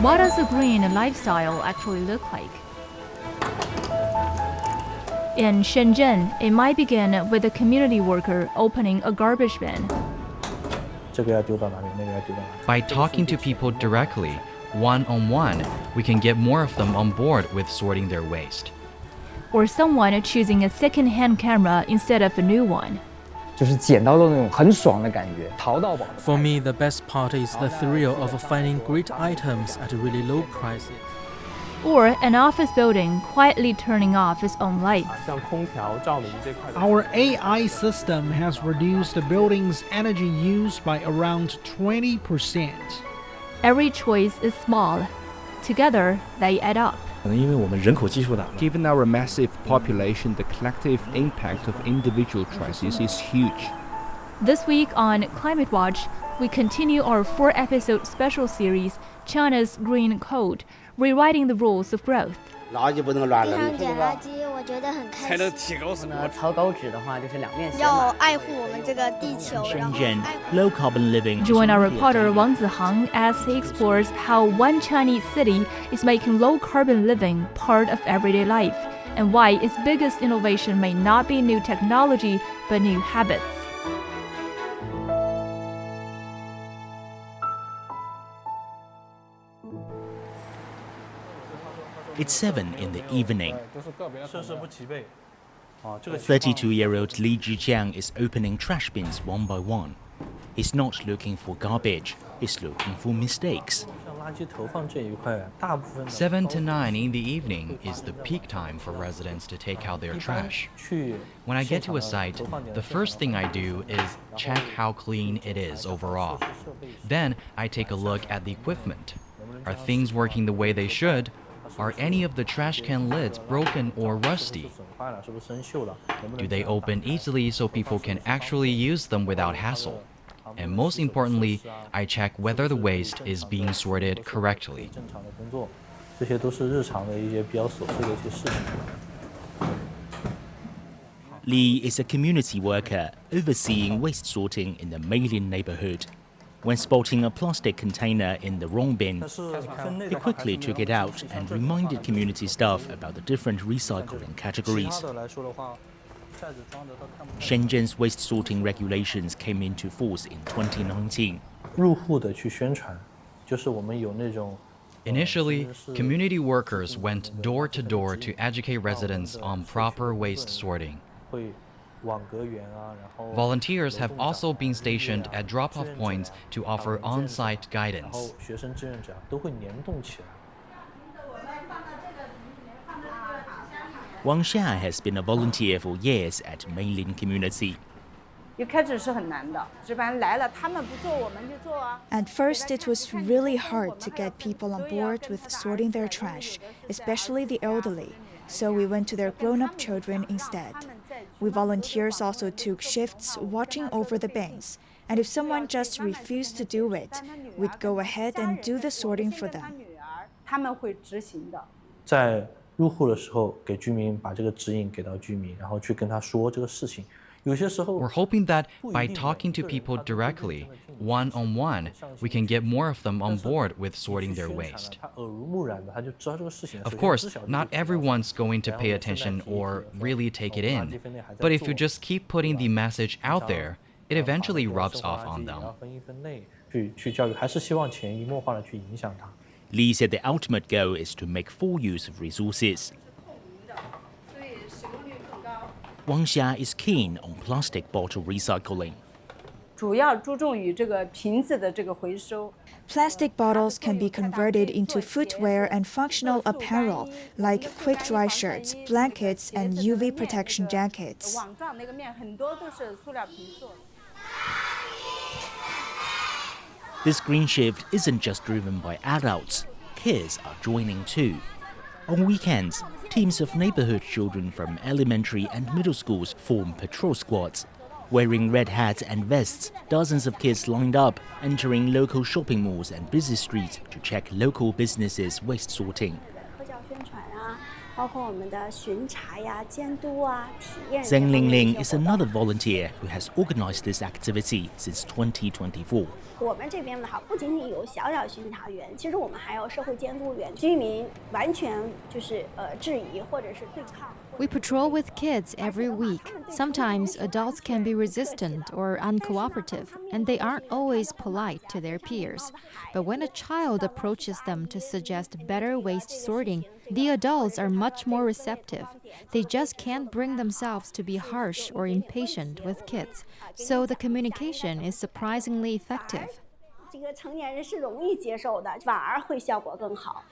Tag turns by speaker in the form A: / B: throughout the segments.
A: What does a green lifestyle actually look like? In Shenzhen, it might begin with a community worker opening a garbage bin.
B: By talking to people directly, one-on-one, we can get more of them on board with sorting their waste.
A: Or someone choosing a second-hand camera instead of a new one.
C: 就是捡到的那种很爽的感觉，淘到宝。
D: For me, the best part is the thrill of finding great items at really low prices.
A: Or an office building quietly turning off its own lights.
E: Our AI system has reduced the building's energy use by around 20%.
A: Every choice is small. Together, they add up.
F: Given our massive population, the collective impact of individual choices is huge.
A: This week on Climate Watch, we continue our 4-episode special series, China's Green Code, Rewriting the Rules of Growth.
G: 垃圾不能乱扔。地上捡垃圾，我觉得很开心。才能提高生活。
C: 超高脂的话就是两面
G: 要爱护我们这个地球。
H: Shenzhen, low carbon living.
A: Join our reporter Wang Zihang as he explores how one Chinese city is making low carbon living part of everyday life, and why its biggest innovation may not be new technology but new habits.
H: It's 7 in the evening. 32-year-old Li Zhijiang is opening trash bins one by one. He's not looking for garbage, he's looking for mistakes.
B: 7 to 9 in the evening is the peak time for residents to take out their trash. When I get to a site, the first thing I do is check how clean it is overall. Then I take a look at the equipment. Are things working the way they should? Are any of the trash can lids broken or rusty? Do they open easily so people can actually use them without hassle? And most importantly, I check whether the waste is being sorted correctly.
H: Li is a community worker overseeing waste sorting in the Meilin neighborhood. When spotting a plastic container in the wrong bin, he quickly took it out and reminded community staff about the different recycling categories. Shenzhen's waste sorting regulations came into force in 2019.
B: Initially, community workers went door to door to educate residents on proper waste sorting. Volunteers have also been stationed at drop-off points to offer on-site guidance.
H: Wang Xia has been a volunteer for years at Meilin community.
I: At first, it was really hard to get people on board with sorting their trash, especially the elderly, so we went to their grown-up children instead. We volunteers also took shifts watching over the bins, and if someone just refused to do it, we'd go ahead and do the sorting for them.
J: 在入户的时候，给居民把这个指引给到居民，然后去跟他说这个事情。
B: We're hoping that by talking to people directly, one-on-one, we can get more of them on board with sorting their waste. Of course, not everyone's going to pay attention or really take it in, but if you just keep putting the message out there, it eventually rubs off on them.
H: Li said the ultimate goal is to make full use of resources. Wang Xia is keen on plastic bottle recycling.
I: Plastic bottles can be converted into footwear and functional apparel, like quick-dry shirts, blankets, and UV protection jackets.
H: This green shift isn't just driven by adults. Kids are joining too. On weekends, teams of neighborhood children from elementary and middle schools form patrol squads. Wearing red hats and vests, dozens of kids lined up, entering local shopping malls and busy streets to check local businesses' waste sorting. Zheng Lingling is another volunteer who has organized this activity since 2024.
K: We patrol with kids every week. Sometimes adults can be resistant or uncooperative, and they aren't always polite to their peers. But when a child approaches them to suggest better waste sorting, the adults are much more receptive. They just can't bring themselves to be harsh or impatient with kids, so the communication is surprisingly effective.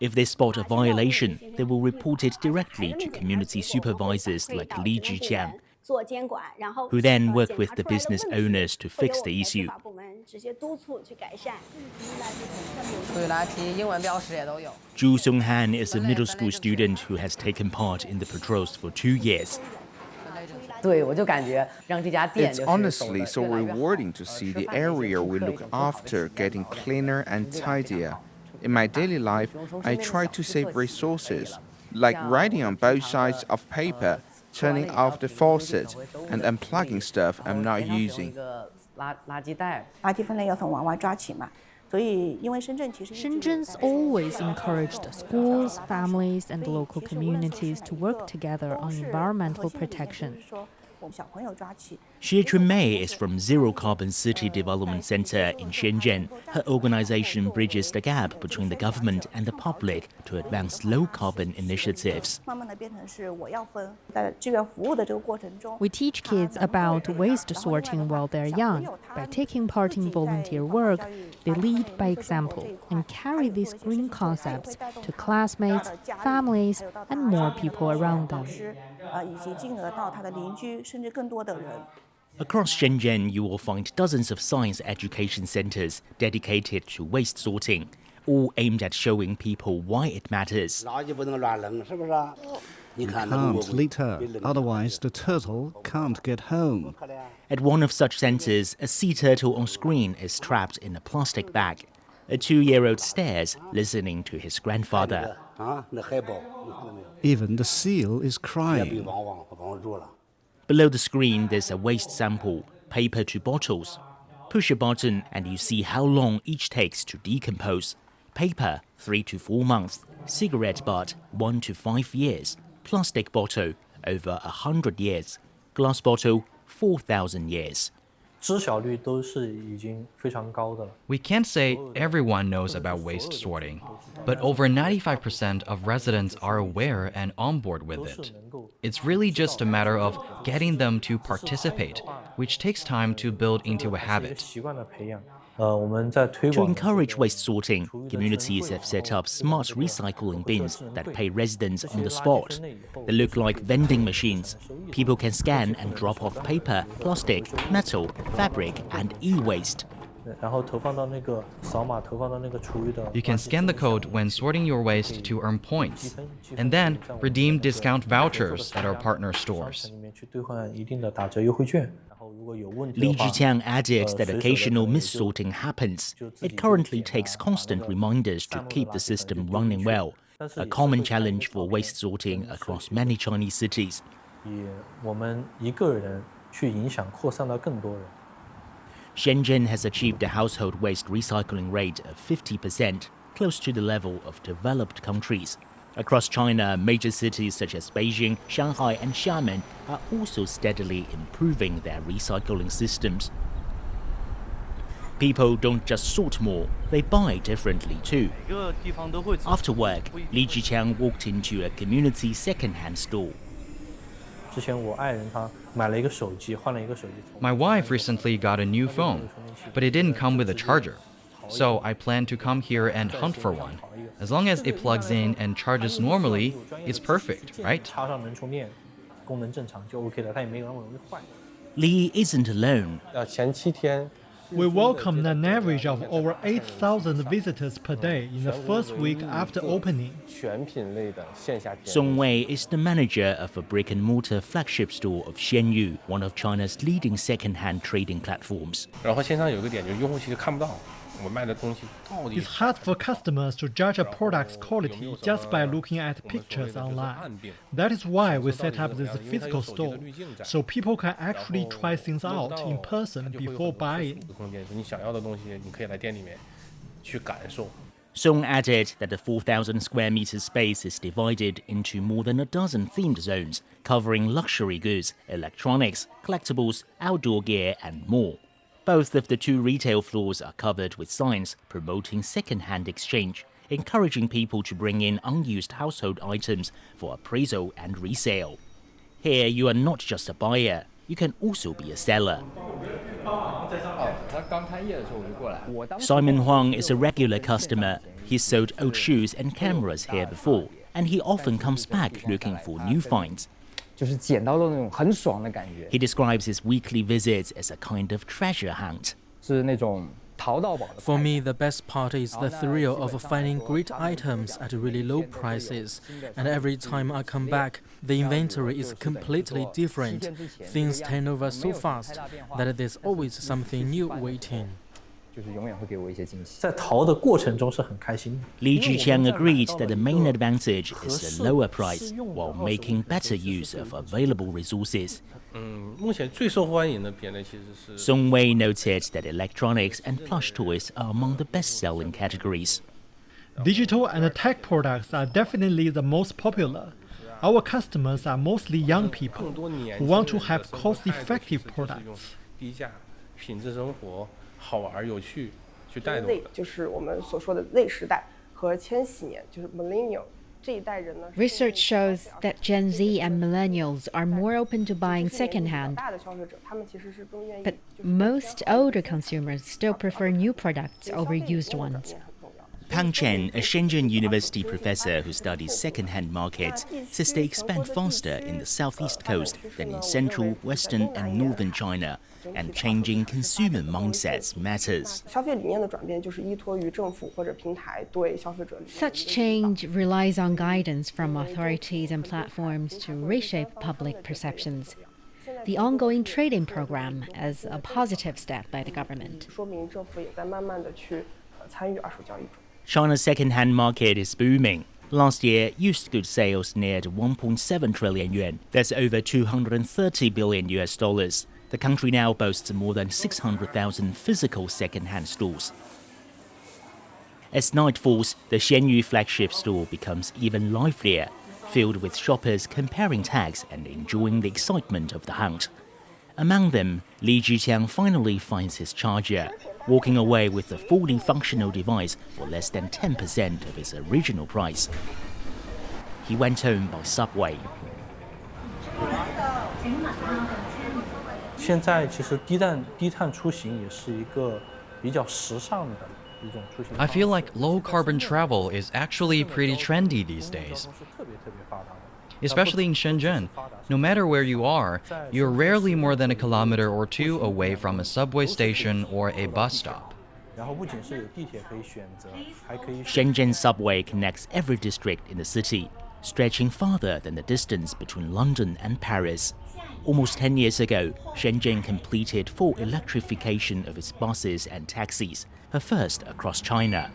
H: If they spot a violation, they will report it directly to community supervisors like Li Zhiqiang, who then work with the business owners to fix the issue. Zhu Songhan is a middle school student who has taken part in the patrols for 2 years.
F: It's honestly so rewarding to see the area we look after getting cleaner and tidier. In my daily life, I try to save resources, like writing on both sides of paper, turning off the faucet, and unplugging stuff I'm not using.
A: Shenzhen's always encouraged schools, families, and local communities to work together on environmental protection.
H: Xie Chunmei is from Zero Carbon City Development Center in Shenzhen. Her organization bridges the gap between the government and the public to advance low-carbon initiatives.
A: We teach kids about waste sorting while they're young. By taking part in volunteer work, they lead by example and carry these green concepts to classmates, families, and more people around them.
H: Across Shenzhen, you will find dozens of science education centers dedicated to waste sorting, all aimed at showing people why it matters.
L: You can't litter, otherwise the turtle can't get home.
H: At one of such centers, a sea turtle on screen is trapped in a plastic bag. A 2-year-old stares, listening to his grandfather.
L: Even the seal is crying.
H: Below the screen, there's a waste sample, paper to bottles. Push a button and you see how long each takes to decompose. Paper, 3 to 4 months. Cigarette butt, 1 to 5 years. Plastic bottle, over 100 years. Glass bottle, 4,000 years.
B: We can't say everyone knows about waste sorting, but over 95% of residents are aware and on board with it. It's really just a matter of getting them to participate, which takes time to build into a habit.
H: To encourage waste sorting, communities have set up smart recycling bins that pay residents on the spot. They look like vending machines. People can scan and drop off paper, plastic, metal, fabric, and e-waste.
B: You can scan the code when sorting your waste to earn points, and then redeem discount vouchers at our partner stores.
H: Li Zhiqiang added that occasional mis-sorting happens. It currently takes constant reminders to keep the system running well, a common challenge for waste sorting across many Chinese cities. Shenzhen has achieved a household waste recycling rate of 50%, close to the level of developed countries. Across China, major cities such as Beijing, Shanghai, and Xiamen are also steadily improving their recycling systems. People don't just sort more, they buy differently too. After work, Li Zhiqiang walked into a community second-hand store.
B: My wife recently got a new phone, but it didn't come with a charger. So I plan to come here and hunt for one. As long as it plugs in and charges normally, it's perfect, right?
H: Li isn't alone.
E: We welcomed an average of over 8,000 visitors per day in the first week after opening.
H: Song Wei is the manager of a brick-and-mortar flagship store of Xianyu, one of China's leading second-hand trading platforms.
E: It's hard for customers to judge a product's quality just by looking at pictures online. That is why we set up this physical store, so people can actually try things out in person before buying.
H: Song added that the 4,000 square meter space is divided into more than a dozen themed zones, covering luxury goods, electronics, collectibles, outdoor gear, and more. Both of the two retail floors are covered with signs promoting second-hand exchange, encouraging people to bring in unused household items for appraisal and resale. Here, you are not just a buyer, you can also be a seller. Simon Huang is a regular customer. He's sold old shoes and cameras here before, and he often comes back looking for new finds. He describes his weekly visits as a kind of treasure hunt.
D: For me, the best part is the thrill of finding great items at really low prices. And every time I come back, the inventory is completely different. Things turn over so fast that there's always something new waiting.
H: Li Jiqiang agreed that the main advantage is the lower price, while making better use of available resources. Song Wei noted that electronics and plush toys are among the best-selling categories.
E: Digital and tech products are definitely the most popular. Our customers are mostly young people who want to have cost-effective products.
K: Research shows that Gen Z and millennials are more open to buying secondhand, but most older consumers still prefer new products over used ones.
H: Pang Chen, a Shenzhen University professor who studies second-hand markets, says they expand faster in the southeast coast than in central, western and northern China, and changing consumer mindsets matters.
K: Such change relies on guidance from authorities and platforms to reshape public perceptions. The ongoing trade-in program is a positive step by the government.
H: China's second-hand market is booming. Last year, used goods sales neared 1.7 trillion yuan. That's over $230 billion. The country now boasts more than 600,000 physical second-hand stores. As night falls, the Xianyu flagship store becomes even livelier, filled with shoppers comparing tags and enjoying the excitement of the hunt. Among them, Li Jiqiang finally finds his charger, walking away with a fully functional device for less than 10% of its original price. He went home by subway.
B: I feel like low-carbon travel is actually pretty trendy these days. Especially in Shenzhen, no matter where you are, you're rarely more than a kilometer or two away from a subway station or a bus stop.
H: Shenzhen subway connects every district in the city, stretching farther than the distance between London and Paris. Almost 10 years ago, Shenzhen completed full electrification of its buses and taxis, her first across China.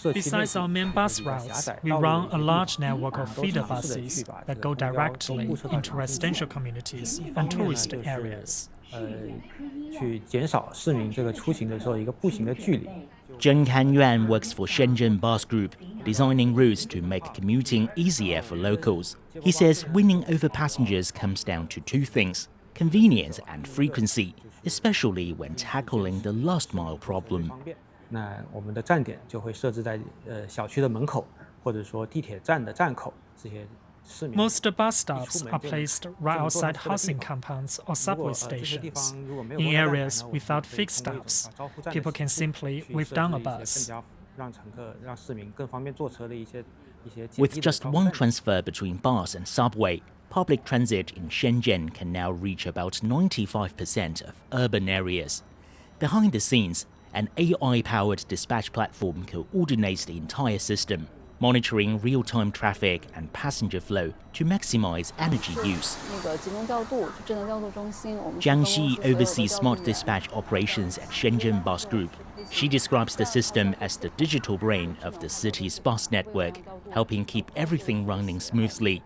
M: Besides our main bus routes, we run a large network of feeder buses that go directly into residential communities and tourist areas.
H: Zheng Kanyuan works for Shenzhen Bus Group, designing routes to make commuting easier for locals. He says winning over passengers comes down to two things: convenience and frequency, especially when tackling the last mile problem.
M: Most bus stops are placed right outside housing compounds or subway stations. In areas without fixed stops, people can simply wave down a bus.
H: With just one transfer between bus and subway, public transit in Shenzhen can now reach about 95% of urban areas. Behind the scenes, an AI-powered dispatch platform coordinates the entire system. monitoring real-time traffic and passenger flow to maximize energy use. Jiang Xi oversees smart dispatch operations at Shenzhen Bus Group. She describes the system as the digital brain of the city's bus network, helping keep everything running smoothly.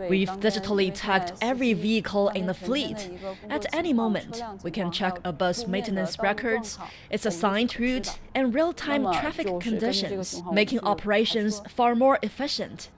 A: We've digitally tagged every vehicle in the fleet. At any moment, we can check a bus maintenance records, its assigned route, and real-time traffic conditions, making operations far more efficient.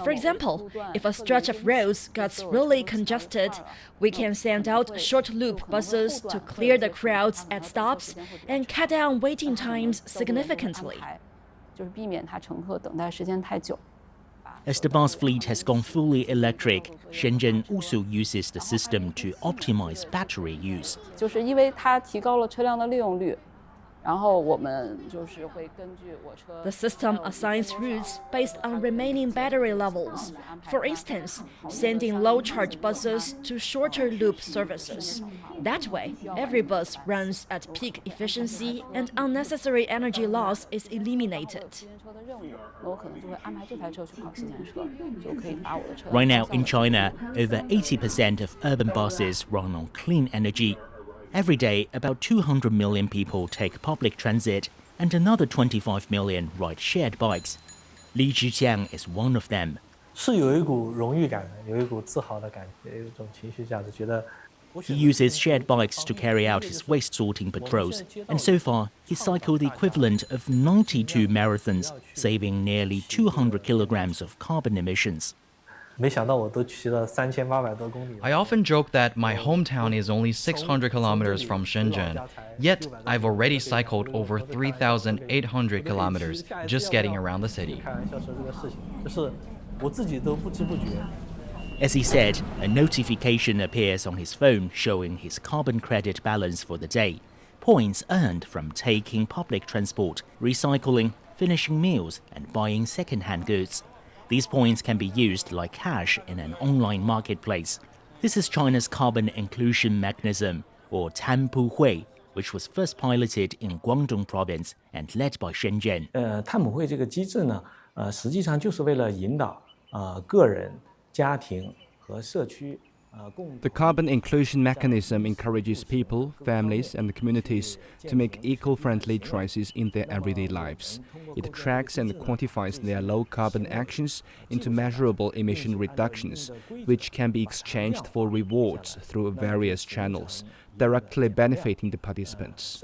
A: For example, if a stretch of roads gets really congested, we can send out short-loop buses to clear the crowds at stops and cut down waiting times significantly.
H: As the bus fleet has gone fully electric, Shenzhen also uses the system to optimize battery use.
A: The system assigns routes based on remaining battery levels. For instance, sending low-charge buses to shorter loop services. That way, every bus runs at peak efficiency and unnecessary energy loss is eliminated.
H: Right now in China, over 80% of urban buses run on clean energy. Every day, about 200 million people take public transit, and another 25 million ride shared bikes. Li Zhijiang is one of them. He uses shared bikes to carry out his waste sorting patrols, and so far he cycled the equivalent of 92 marathons, saving nearly 200 kilograms of carbon emissions.
B: I often joke that my hometown is only 600 kilometers from Shenzhen, yet I've already cycled over 3,800 kilometers just getting around the city.
H: As he said, a notification appears on his phone showing his carbon credit balance for the day, points earned from taking public transport, recycling, finishing meals, and buying second-hand goods. These points can be used like cash in an online marketplace. This is China's carbon inclusion mechanism, or Tanpu Hui, which was first piloted in Guangdong province and led by Shenzhen.
J: 碳普惠这个机制呢，实际上就是为了引导个人、家庭和社区。
N: The carbon inclusion mechanism encourages people, families, and communities to make eco-friendly choices in their everyday lives. It tracks and quantifies their low-carbon actions into measurable emission reductions, which can be exchanged for rewards through various channels, directly benefiting the participants.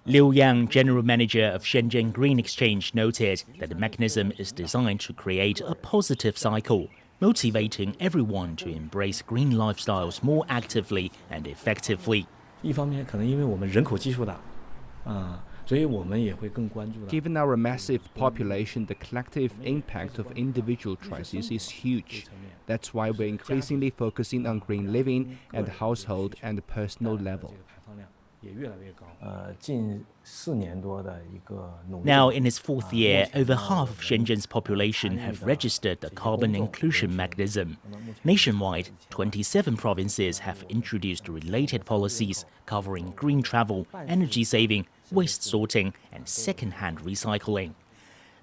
H: Liu Yang, general manager of Shenzhen Green Exchange, noted that the mechanism is designed to create a positive cycle, motivating everyone to embrace green lifestyles more actively and effectively.
N: Given our massive population, the collective impact of individual choices is huge. That's why we're increasingly focusing on green living at the household and personal level.
H: Now, in its fourth year, over half of Shenzhen's population have registered the carbon inclusion mechanism. Nationwide, 27 provinces have introduced related policies covering green travel, energy saving, waste sorting, and second-hand recycling.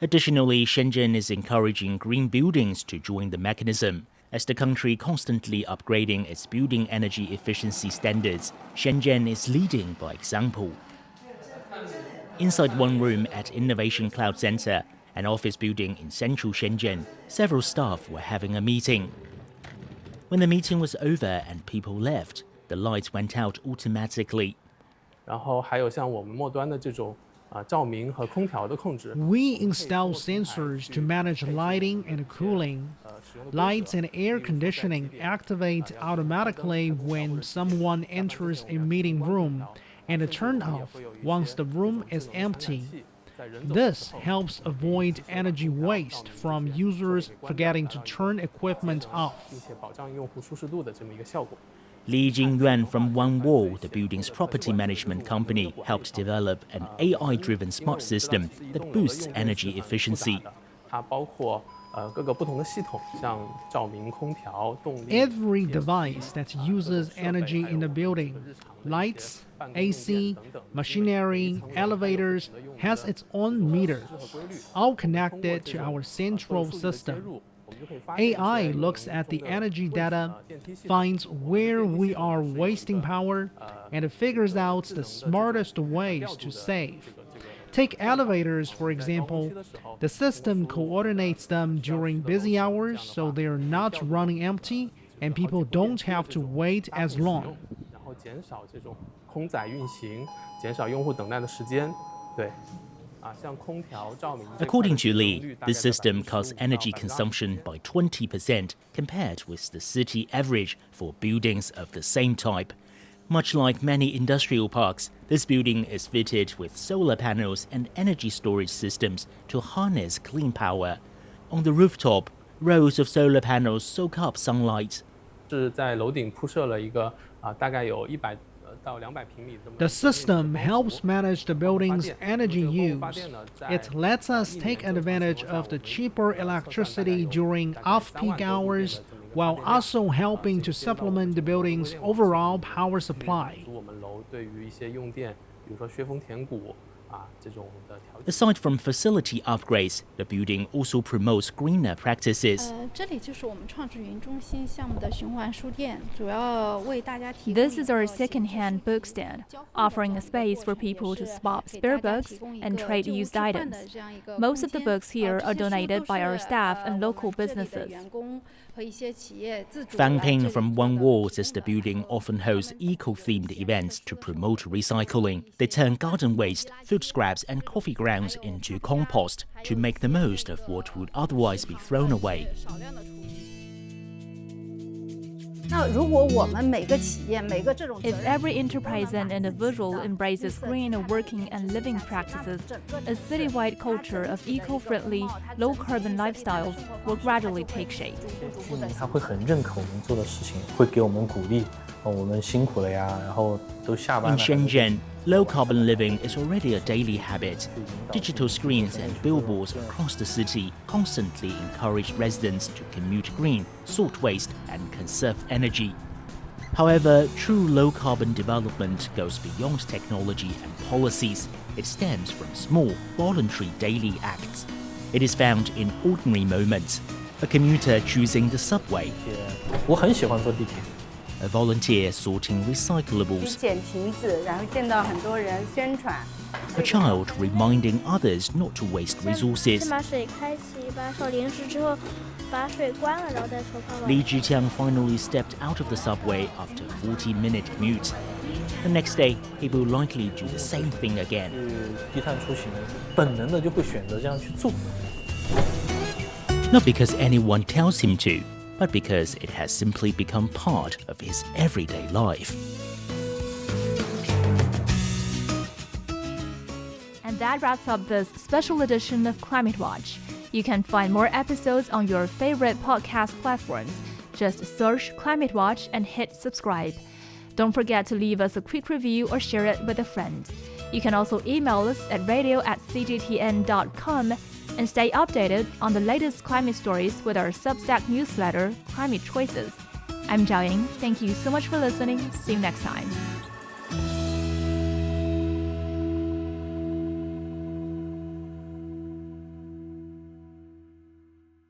H: Additionally, Shenzhen is encouraging green buildings to join the mechanism. As the country constantly upgrading its building energy efficiency standards, Shenzhen is leading by example. Inside one room at Innovation Cloud Center, an office building in central Shenzhen, several staff were having a meeting. When the meeting was over and people left, the lights went out automatically.
E: We install sensors to manage lighting and cooling. Lights and air conditioning activate automatically when someone enters a meeting room and turn off once the room is empty. This helps avoid energy waste from users forgetting to turn equipment off.
H: Li Jingyuan from One Wall, the building's property management company, helped develop an AI-driven smart system that boosts energy efficiency.
E: Every device that uses energy in the building, lights, AC, machinery, elevators, has its own meter, all connected to our central system. AI looks at the energy data, finds where we are wasting power, and figures out the smartest ways to save. Take elevators, for example. The system coordinates them during busy hours so they're not running empty and people don't have to wait as long.
H: According to Li, the system cuts energy consumption by 20% compared with the city average for buildings of the same type. Much like many industrial parks, this building is fitted with solar panels and energy storage systems to harness clean power. On the rooftop, rows of solar panels soak up sunlight.
E: The system helps manage the building's energy use. It lets us take advantage of the cheaper electricity during off-peak hours, while also helping to supplement the building's overall power supply.
H: Aside from facility upgrades, the building also promotes greener practices.
A: This is our second-hand book stand, offering a space for people to swap spare books and trade used items. Most of the books here are donated by our staff and local businesses.
H: Fang Ping from One Wall says the building often hosts eco-themed events to promote recycling. They turn garden waste, food scraps and coffee grounds into compost to make the most of what would otherwise be thrown away.
A: If every enterprise and individual embraces green working and living practices, a citywide culture of eco-friendly, low-carbon lifestyles will gradually take shape.
H: In Shenzhen, low-carbon living is already a daily habit. Digital screens and billboards across the city constantly encourage residents to commute green, sort waste, and conserve energy. However, true low-carbon development goes beyond technology and policies. It stems from small, voluntary daily acts. It is found in ordinary moments. A commuter choosing the subway. A volunteer sorting recyclables. A child reminding others not to waste resources. Li Zhiqiang finally stepped out of the subway after a 40-minute commute. The next day, he will likely do the same thing again. Not because anyone tells him to, but because it has simply become part of his everyday life.
A: And that wraps up this special edition of Climate Watch. You can find more episodes on your favorite podcast platforms. Just search Climate Watch and hit subscribe. Don't forget to leave us a quick review or share it with a friend. You can also email us at radio@cgtn.com and stay updated on the latest climate stories with our Substack newsletter, Climate Choices. I'm Zhao Ying. Thank you so much for listening. See you next time.